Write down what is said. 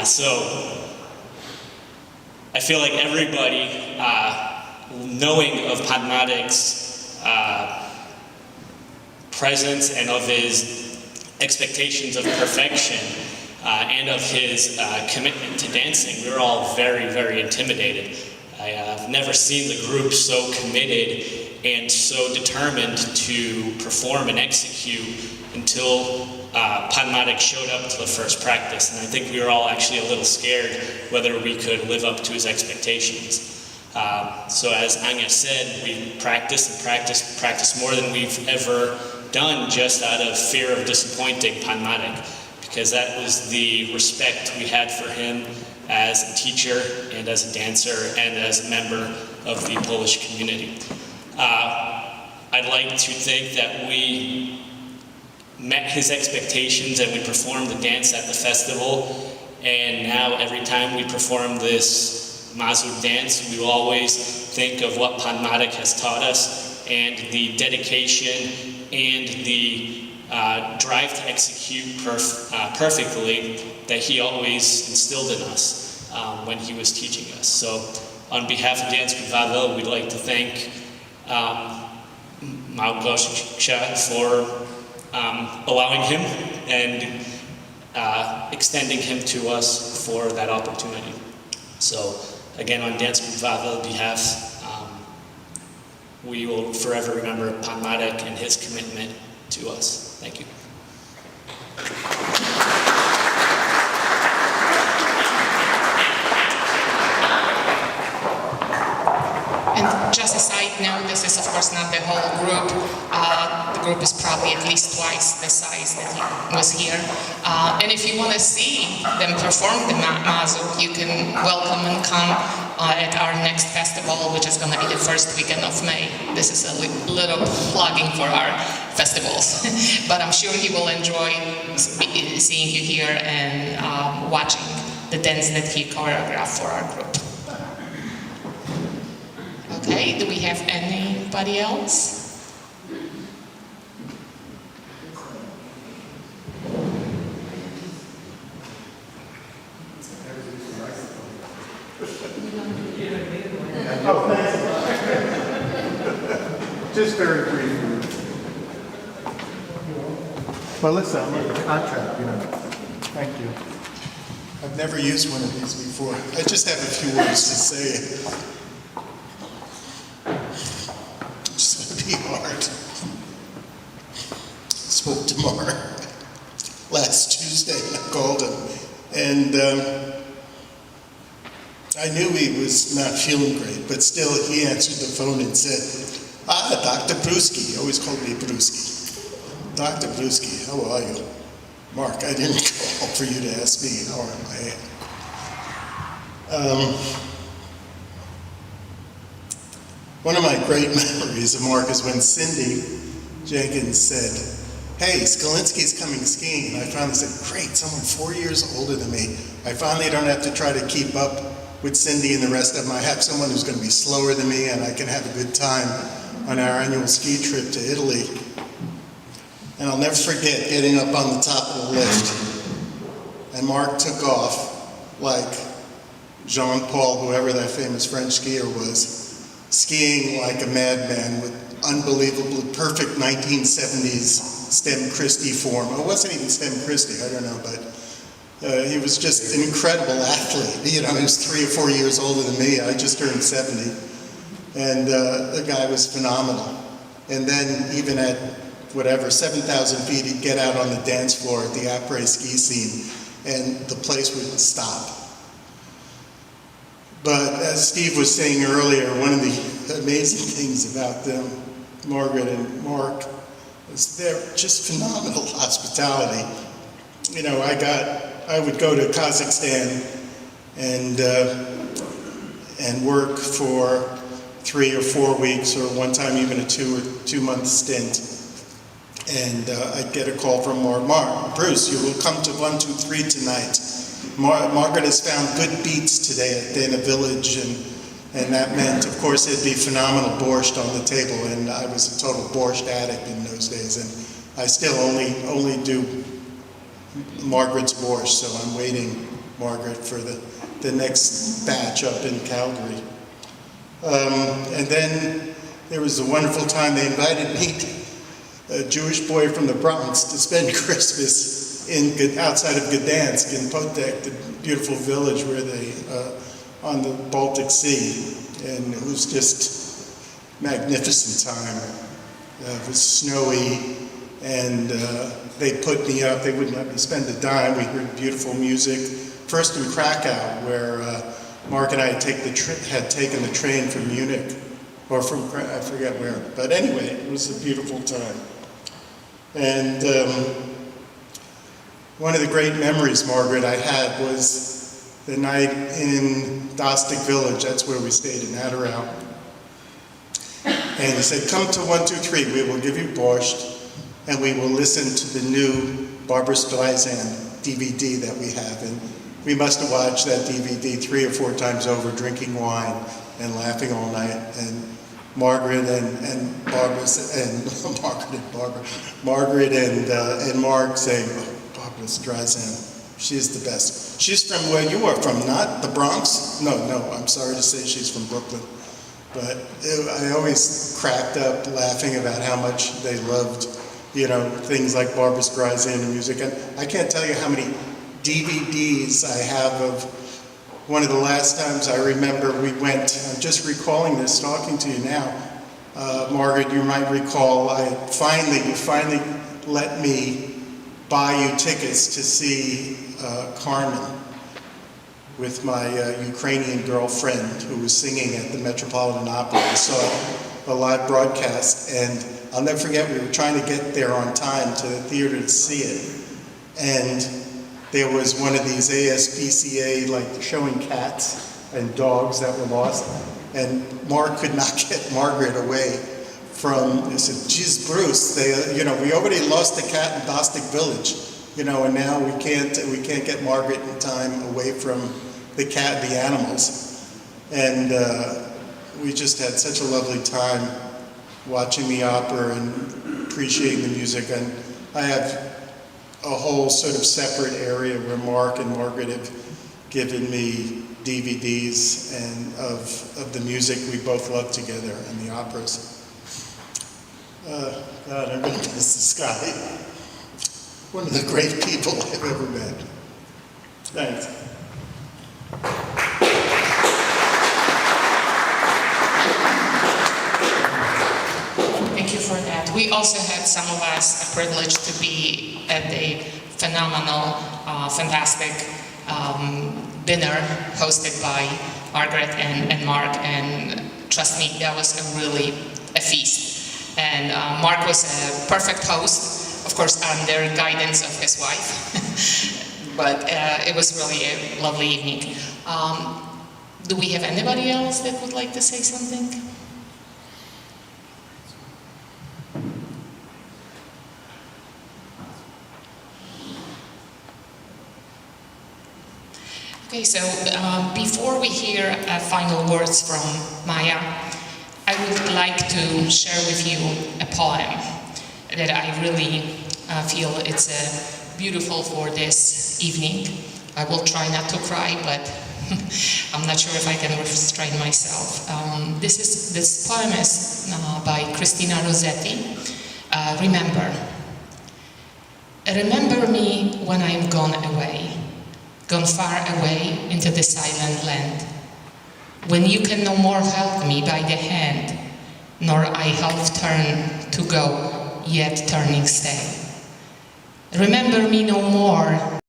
So I feel like everybody, knowing of Pan Marek's presence and of his expectations of perfection and of his commitment to dancing, we were all very, very intimidated. I've never seen the group so committed and so determined to perform and execute until Pan Marek showed up to the first practice. And I think we were all actually a little scared whether we could live up to his expectations. So as Anya said, we practiced and practiced more than we've ever done, just out of fear of disappointing Pan Marek, because that was the respect we had for him as a teacher and as a dancer and as a member of the Polish community. I'd like to think that we met his expectations and we performed the dance at the festival, and now every time we perform this Mazur dance, we will always think of what Pan Marek has taught us and the dedication and the drive to execute perfectly that he always instilled in us when he was teaching us. So on behalf of Dance Group Wawel, we'd like to thank Małgosia for allowing him and extending him to us for that opportunity. So again, on Dance Group Wawel behalf, we will forever remember Pan Marek and his commitment to us. Thank you. And just a side note, this is of course not the whole group. The group is probably at least twice the size that he was here. And if you want to see them perform the Mazur, you can welcome and come at our next festival, which is going to be the first weekend of May. This is a little plugging for our festivals. But I'm sure he will enjoy seeing you here and watching the dance that he choreographed for our group. Okay, do we have anybody else? Oh, thanks. Just very briefly. Well, listen, I'm under contract, you know. Thank you. I've never used one of these before. I just have a few words to say. It's going to be hard. Spoke to Mark last Tuesday, and I called him, and I knew he was not feeling great, but still he answered the phone and said, Dr. Pruski. He always called me Pruski. Dr. Pruski, how are you? Mark, I didn't call for you to ask me how am I. One of my great memories of Mark is when Cindy Jenkins said, hey, Skalinski's coming skiing. And I finally said, great, someone 4 years older than me. I finally don't have to try to keep up with Cindy and the rest of them. I have someone who's going to be slower than me, and I can have a good time on our annual ski trip to Italy. And I'll never forget getting up on the top of the lift, and Mark took off like Jean-Paul, whoever that famous French skier was, skiing like a madman with unbelievably perfect 1970s Stem Christie form. It wasn't even Stem Christie, I don't know, but he was just an incredible athlete. You know, he was 3 or 4 years older than me. I just turned 70. And the guy was phenomenal. And then even at, whatever, 7,000 feet, he'd get out on the dance floor at the après ski scene, and the place would stop. But as Steve was saying earlier, one of the amazing things about them, Margaret and Mark, is their just phenomenal hospitality. You know, I would go to Kazakhstan and work for 3 or 4 weeks, or one time even a 2-month stint. And I'd get a call from Mark, Bruce, you will come to 123 tonight. Margaret has found good beats today at Dana Village, and that meant, of course, it'd be phenomenal borscht on the table, and I was a total borscht addict in those days, and I still only do Margaret's borscht, so I'm waiting Margaret for the next batch up in Calgary. And then there was a wonderful time they invited me, a Jewish boy from the Bronx, to spend Christmas outside of Gdansk in Potek, the beautiful village where they on the Baltic Sea, and it was just magnificent time. It was snowy, and they put me up. They wouldn't let me spend a dime. We heard beautiful music. First in Krakow, where Mark and I had taken the train from Munich, or from, I forget where. But anyway, it was a beautiful time. And one of the great memories, Margaret, I had was the night in Dostik Village. That's where we stayed in Adderall. And he said, come to 123, we will give you borscht, and we will listen to the new Barbra Streisand DVD that we have. And we must have watched that DVD 3 or 4 times over, drinking wine and laughing all night. And Margaret and Barbara and Margaret and Mark saying, oh, Barbra Streisand, she's the best. She's from where you are from, not the Bronx? No, I'm sorry to say she's from Brooklyn. But I always cracked up laughing about how much they loved, things like Barbra Streisand and music. And I can't tell you how many DVDs I have of one of the last times I remember we went. I'm just recalling this, talking to you now. Margaret, you might recall, you finally let me buy you tickets to see Carmen with my Ukrainian girlfriend who was singing at the Metropolitan Opera. We saw a live broadcast, and I'll never forget, we were trying to get there on time to the theater to see it. And there was one of these ASPCA, like showing cats and dogs that were lost. And Mark could not get Margaret away from, he said, geez, Bruce, we already lost the cat in Dostik Village, and now we can't get Margaret in time away from the cat, the animals. And we just had such a lovely time watching the opera and appreciating the music. And I have a whole sort of separate area where Mark and Margaret have given me DVDs and of the music we both love together and the operas. God, I'm going to miss this guy. One of the great people I've ever met. Thanks. Thank you for that. We also had, some of us, a privilege to be at the phenomenal, fantastic dinner hosted by Margaret and Mark, and trust me, that was a feast. And Mark was a perfect host, of course, under guidance of his wife, but it was really a lovely evening. Do we have anybody else that would like to say something? Okay, so before we hear final words from Maya, I would like to share with you a poem that I really feel it's beautiful for this evening. I will try not to cry, but I'm not sure if I can restrain myself. This poem is by Cristina Rossetti. Remember. Remember me when I am gone away, gone far away into the silent land, when you can no more hold me by the hand, nor I half turn to go, yet turning stay. Remember me no more